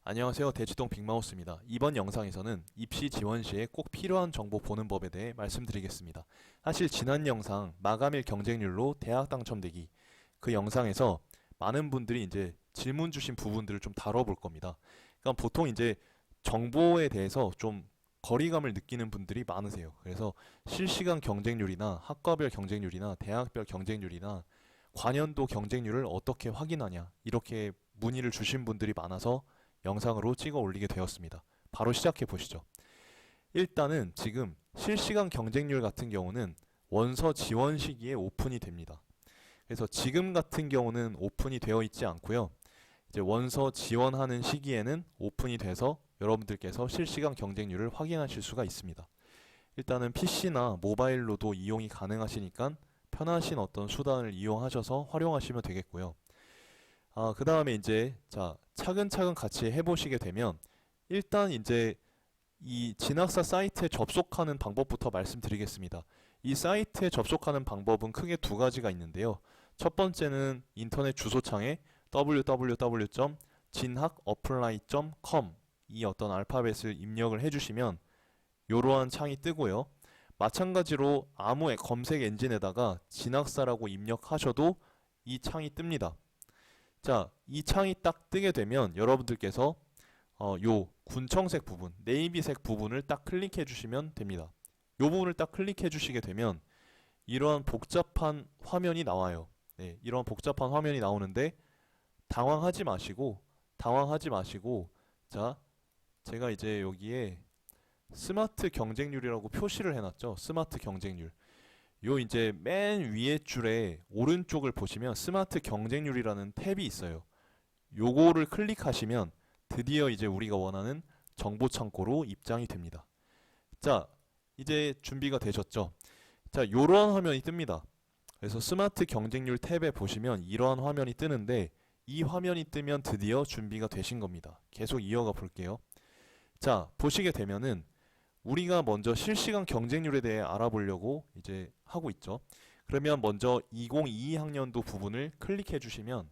안녕하세요. 대치동 빅마우스입니다. 이번 영상에서는 입시 지원 시에 꼭 필요한 정보 보는 법에 대해 말씀드리겠습니다. 사실 지난 영상 마감일 경쟁률로 대학 당첨되기 그 영상에서 많은 분들이 이제 질문 주신 부분들을 좀 다뤄볼 겁니다. 그러니까 보통 이제 정보에 대해서 좀 거리감을 느끼는 분들이 많으세요. 그래서 실시간 경쟁률이나 학과별 경쟁률이나 대학별 경쟁률이나 관연도 경쟁률을 어떻게 확인하냐 이렇게 문의를 주신 분들이 많아서 영상으로 찍어 올리게 되었습니다. 바로 시작해 보시죠. 일단은 지금 실시간 경쟁률 같은 경우는 원서 지원 시기에 오픈이 됩니다. 그래서 지금 같은 경우는 오픈이 되어 있지 않고요. 이제 원서 지원하는 시기에는 오픈이 돼서 여러분들께서 실시간 경쟁률을 확인하실 수가 있습니다. 일단은 PC나 모바일로도 이용이 가능하시니까 편하신 어떤 수단을 이용하셔서 활용하시면 되겠고요. 그 다음에 이제 차근차근 같이 해보시게 되면 일단 이제 이 진학사 사이트에 접속하는 방법부터 말씀드리겠습니다. 이 사이트에 접속하는 방법은 크게 두 가지가 있는데요. 첫 번째는 인터넷 주소창에 www.진학어플라이.com 이 어떤 알파벳을 입력을 해주시면 이러한 창이 뜨고요. 마찬가지로 아무 검색 엔진에다가 진학사라고 입력하셔도 이 창이 뜹니다. 자, 이 창이 딱 뜨게 되면 여러분들께서 요 군청색 부분, 네이비색 부분을 딱 클릭해 주시면 됩니다. 요 부분을 딱 클릭해 주시게 되면 이러한 복잡한 화면이 나와요. 네, 이런 복잡한 화면이 나오는데 당황하지 마시고 자, 제가 이제 여기에 스마트 경쟁률이라고 표시를 해놨죠. 스마트 경쟁률. 요 이제 맨 위에 줄에 오른쪽을 보시면 스마트 경쟁률이라는 탭이 있어요. 요거를 클릭하시면 드디어 이제 우리가 원하는 정보 창고로 입장이 됩니다. 자, 이제 준비가 되셨죠? 자, 요러한 화면이 뜹니다. 그래서 스마트 경쟁률 탭에 보시면 이러한 화면이 뜨는데 이 화면이 뜨면 드디어 준비가 되신 겁니다. 계속 이어가 볼게요. 자, 보시게 되면은 우리가 먼저 실시간 경쟁률에 대해 알아보려고 이제 하고 있죠. 그러면 먼저 2022 학년도 부분을 클릭해 주시면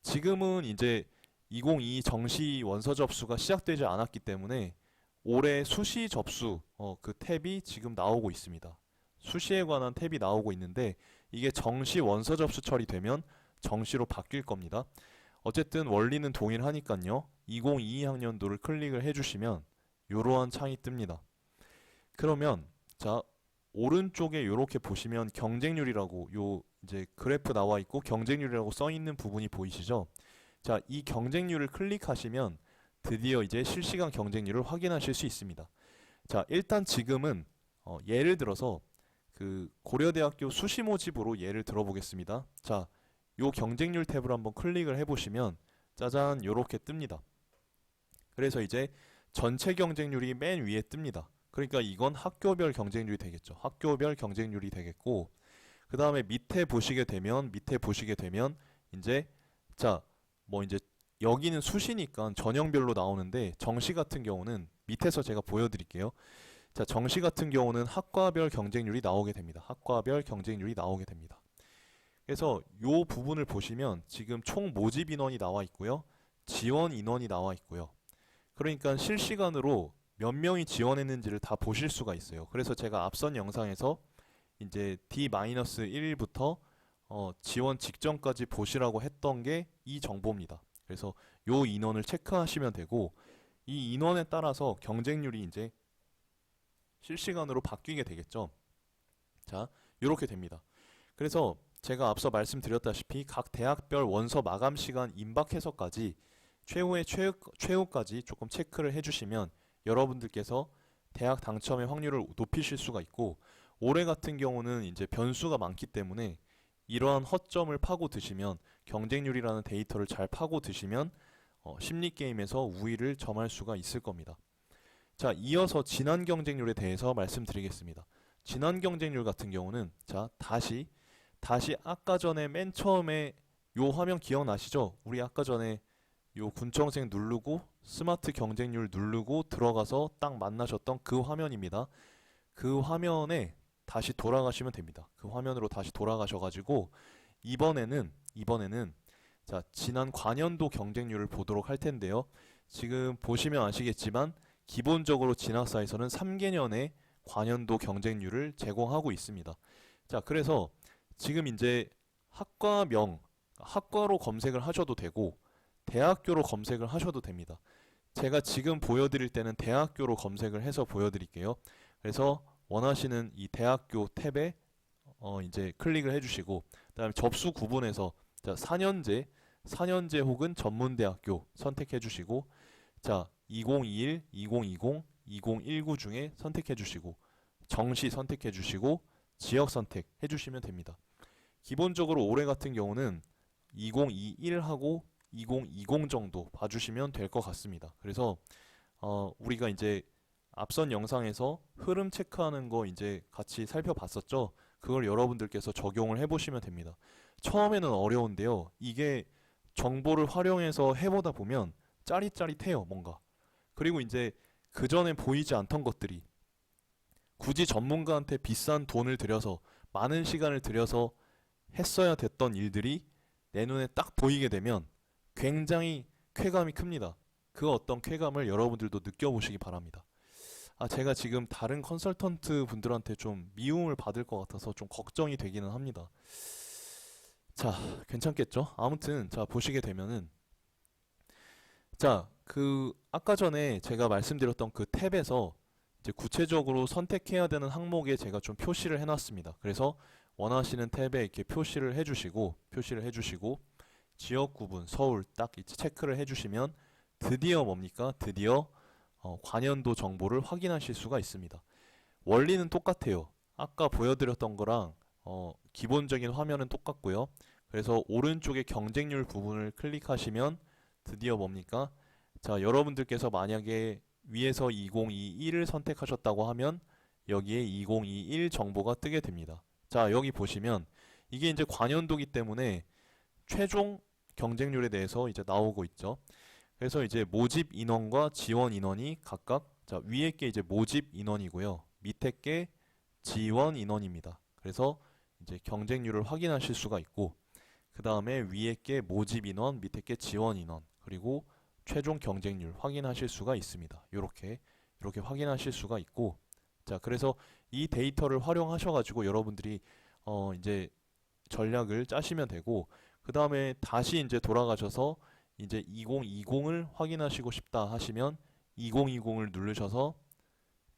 지금은 이제 2022 정시 원서 접수가 시작되지 않았기 때문에 올해 수시 접수 그 탭이 지금 나오고 있습니다. 수시에 관한 탭이 나오고 있는데 이게 정시 원서 접수 처리되면 정시로 바뀔 겁니다. 어쨌든 원리는 동일하니까요. 2022 학년도를 클릭을 해주시면 이러한 창이 뜹니다. 그러면 자, 오른쪽에 이렇게 보시면 경쟁률이라고 요 이제 그래프 나와 있고 경쟁률이라고 써 있는 부분이 보이시죠? 자, 이 경쟁률을 클릭하시면 드디어 이제 실시간 경쟁률을 확인하실 수 있습니다. 자, 일단 지금은 예를 들어서 그 고려대학교 수시 모집으로 예를 들어보겠습니다. 자, 요 경쟁률 탭을 한번 클릭을 해보시면 짜잔 요렇게 뜹니다. 그래서 이제 전체 경쟁률이 맨 위에 뜹니다. 그러니까 이건 학교별 경쟁률이 되겠죠. 학교별 경쟁률이 되겠고 그 다음에 밑에 보시게 되면 이제 뭐 이제 여기는 수시니까 전형별로 나오는데 정시 같은 경우는 밑에서 제가 보여드릴게요. 자, 정시 같은 경우는 학과별 경쟁률이 나오게 됩니다. 학과별 경쟁률이 나오게 됩니다. 그래서 요 부분을 보시면 지금 총 모집 인원이 나와 있고요. 지원 인원이 나와 있고요. 그러니까 실시간으로 몇 명이 지원했는지를 다 보실 수가 있어요. 그래서 제가 앞선 영상에서 이제 D-1부터 지원 직전까지 보시라고 했던 게 이 정보입니다. 그래서 요 인원을 체크하시면 되고 이 인원에 따라서 경쟁률이 이제 실시간으로 바뀌게 되겠죠. 자, 이렇게 됩니다. 그래서 제가 앞서 말씀드렸다시피 각 대학별 원서 마감 시간 임박해서까지 최후까지 조금 체크를 해주시면 여러분들께서 대학 당첨의 확률을 높이실 수가 있고 올해 같은 경우는 이제 변수가 많기 때문에 이러한 허점을 파고 드시면 경쟁률이라는 데이터를 잘 파고 드시면 심리게임에서 우위를 점할 수가 있을 겁니다. 자, 이어서 진한 경쟁률에 대해서 말씀드리겠습니다. 진한 경쟁률 같은 경우는 자, 다시 아까 전에 맨 처음에 요 화면 기억나시죠? 우리 아까 전에 요 군청색 누르고 스마트 경쟁률 누르고 들어가서 딱 만나셨던 그 화면입니다. 그 화면에 다시 돌아가시면 됩니다. 그 화면으로 다시 돌아가셔가지고 이번에는 자, 지난 관연도 경쟁률을 보도록 할 텐데요. 지금 보시면 아시겠지만 기본적으로 진학사에서는 3개년의 관연도 경쟁률을 제공하고 있습니다. 자, 그래서 지금 이제 학과명, 학과로 검색을 하셔도 되고 대학교로 검색을 하셔도 됩니다. 제가 지금 보여드릴 때는 대학교로 검색을 해서 보여드릴게요. 그래서 원하시는 이 대학교 탭에 이제 클릭을 해주시고, 그다음에 접수 구분에서 자, 4년제 혹은 전문대학교 선택해주시고, 자, 2021, 2020, 2019 중에 선택해주시고, 정시 선택해주시고, 지역 선택해주시면 됩니다. 기본적으로 올해 같은 경우는 2021하고 2020 정도 봐주시면 될 것 같습니다. 그래서 우리가 이제 앞선 영상에서 흐름 체크하는 거 이제 같이 살펴봤었죠. 그걸 여러분들께서 적용을 해보시면 됩니다. 처음에는 어려운데요. 이게 정보를 활용해서 해보다 보면 짜릿짜릿해요, 뭔가. 그리고 이제 그 전에 보이지 않던 것들이 굳이 전문가한테 비싼 돈을 들여서 많은 시간을 들여서 했어야 됐던 일들이 내 눈에 딱 보이게 되면 굉장히 쾌감이 큽니다. 그 어떤 쾌감을 여러분들도 느껴보시기 바랍니다. 제가 지금 다른 컨설턴트 분들한테 좀 미움을 받을 것 같아서 좀 걱정이 되기는 합니다. 자, 괜찮겠죠? 아무튼, 자, 보시게 되면은, 자, 아까 전에 제가 말씀드렸던 그 탭에서 이제 구체적으로 선택해야 되는 항목에 제가 좀 표시를 해놨습니다. 그래서 원하시는 탭에 이렇게 표시를 해주시고, 지역 구분, 서울 딱 이제 체크를 해주시면 드디어 뭡니까? 드디어 관연도 정보를 확인하실 수가 있습니다. 원리는 똑같아요. 아까 보여드렸던 거랑 기본적인 화면은 똑같고요. 그래서 오른쪽에 경쟁률 부분을 클릭하시면 드디어 뭡니까? 자, 여러분들께서 만약에 위에서 2021을 선택하셨다고 하면 여기에 2021 정보가 뜨게 됩니다. 자, 여기 보시면 이게 이제 관연도기 때문에 최종 경쟁률에 대해서 이제 나오고 있죠. 그래서 이제 모집 인원과 지원 인원이 각각, 자, 위에 게 이제 모집 인원이고요. 밑에 게 지원 인원입니다. 그래서 이제 경쟁률을 확인하실 수가 있고, 그 다음에 위에 게 모집 인원, 밑에 게 지원 인원, 그리고 최종 경쟁률 확인하실 수가 있습니다. 이렇게 확인하실 수가 있고, 자, 그래서 이 데이터를 활용하셔가지고 여러분들이 이제 전략을 짜시면 되고, 그 다음에 다시 이제 돌아가셔서 이제 2020을 확인하시고 싶다 하시면 2020을 누르셔서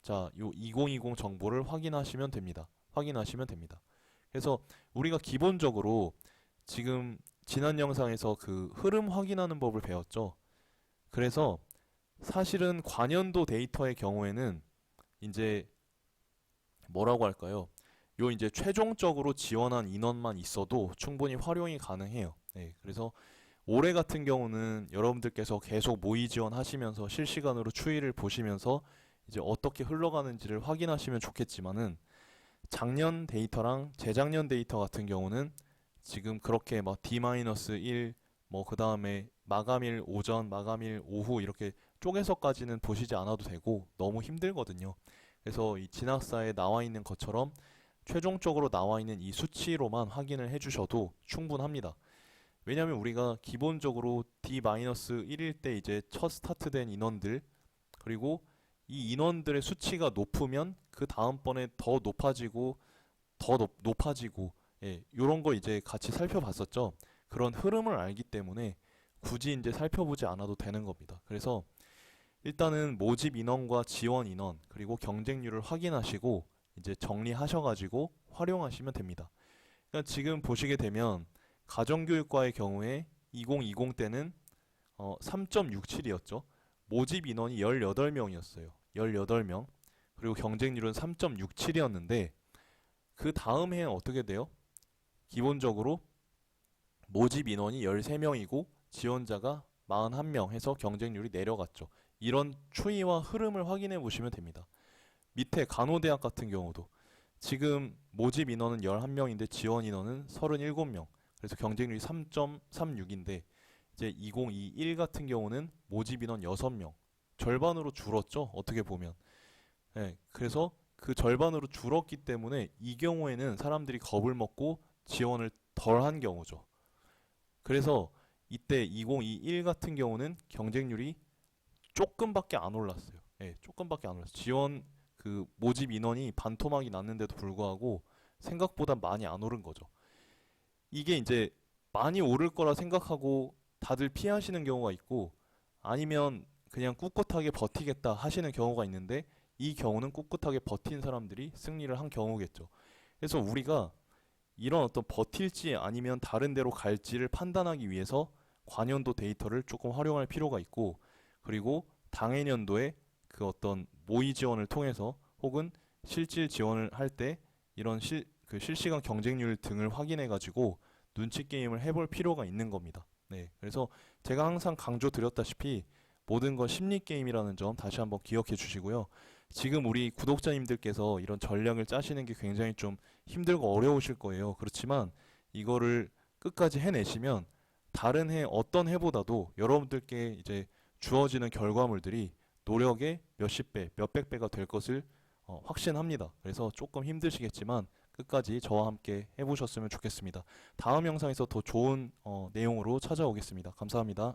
자, 요 2020 정보를 확인하시면 됩니다. 그래서 우리가 기본적으로 지금 지난 영상에서 그 흐름 확인하는 법을 배웠죠. 그래서 사실은 관연도 데이터의 경우에는 이제 뭐라고 할까요? 요 이제 최종적으로 지원한 인원만 있어도 충분히 활용이 가능해요. 네, 그래서 올해 같은 경우는 여러분들께서 계속 모의 지원하시면서 실시간으로 추이를 보시면서 이제 어떻게 흘러가는지를 확인하시면 좋겠지만은 작년 데이터랑 재작년 데이터 같은 경우는 지금 그렇게 막 D-1 뭐 그 다음에 마감일 오전, 마감일 오후 이렇게 쪼개서까지는 보시지 않아도 되고 너무 힘들거든요. 그래서 이 진학사에 나와 있는 것처럼 최종적으로 나와 있는 이 수치로만 확인을 해주셔도 충분합니다. 왜냐하면 우리가 기본적으로 D-1일 때 이제 첫 스타트된 인원들, 그리고 이 인원들의 수치가 높으면 그 다음번에 더 높아지고 높아지고, 예, 요런 거 이제 같이 살펴봤었죠. 그런 흐름을 알기 때문에 굳이 이제 살펴보지 않아도 되는 겁니다. 그래서 일단은 모집 인원과 지원 인원 그리고 경쟁률을 확인하시고 이제 정리하셔가지고 활용하시면 됩니다. 그러니까 지금 보시게 되면 가정교육과의 경우에 2020 때는 3.67이었죠. 모집 인원이 18명이었어요. 18명. 그리고 경쟁률은 3.67이었는데 그 다음 해는 어떻게 돼요? 기본적으로 모집 인원이 13명이고 지원자가 41명 해서 경쟁률이 내려갔죠. 이런 추이와 흐름을 확인해 보시면 됩니다. 밑에 간호대학 같은 경우도 지금 모집 인원은 11명인데 지원 인원은 37명. 그래서 경쟁률이 3.36인데 이제 2021 같은 경우는 모집 인원 6명. 절반으로 줄었죠. 어떻게 보면. 네, 그래서 그 절반으로 줄었기 때문에 이 경우에는 사람들이 겁을 먹고 지원을 덜 한 경우죠. 그래서 이때 2021 같은 경우는 경쟁률이 조금밖에 안 올랐어요. 예, 조금밖에 안 올랐어요. 지원 그 모집 인원이 반토막이 났는데도 불구하고 생각보다 많이 안 오른 거죠. 이게 이제 많이 오를 거라 생각하고 다들 피하시는 경우가 있고, 아니면 그냥 꿋꿋하게 버티겠다 하시는 경우가 있는데, 이 경우는 꿋꿋하게 버틴 사람들이 승리를 한 경우겠죠. 그래서 우리가 이런 어떤 버틸지 아니면 다른 데로 갈지를 판단하기 위해서 관연도 데이터를 조금 활용할 필요가 있고, 그리고 당해년도에 그 어떤 모의 지원을 통해서 혹은 실질 지원을 할 때 이런 그 실시간 경쟁률 등을 확인해 가지고 눈치 게임을 해볼 필요가 있는 겁니다. 네, 그래서 제가 항상 강조드렸다시피 모든 건 심리 게임이라는 점 다시 한번 기억해 주시고요. 지금 우리 구독자님들께서 이런 전략을 짜시는 게 굉장히 좀 힘들고 어려우실 거예요. 그렇지만 이거를 끝까지 해내시면 다른 해 어떤 해보다도 여러분들께 이제 주어지는 결과물들이 노력의 몇십 배, 몇백 배가 될 것을 확신합니다. 그래서 조금 힘드시겠지만 끝까지 저와 함께 해보셨으면 좋겠습니다. 다음 영상에서 더 좋은 내용으로 찾아오겠습니다. 감사합니다.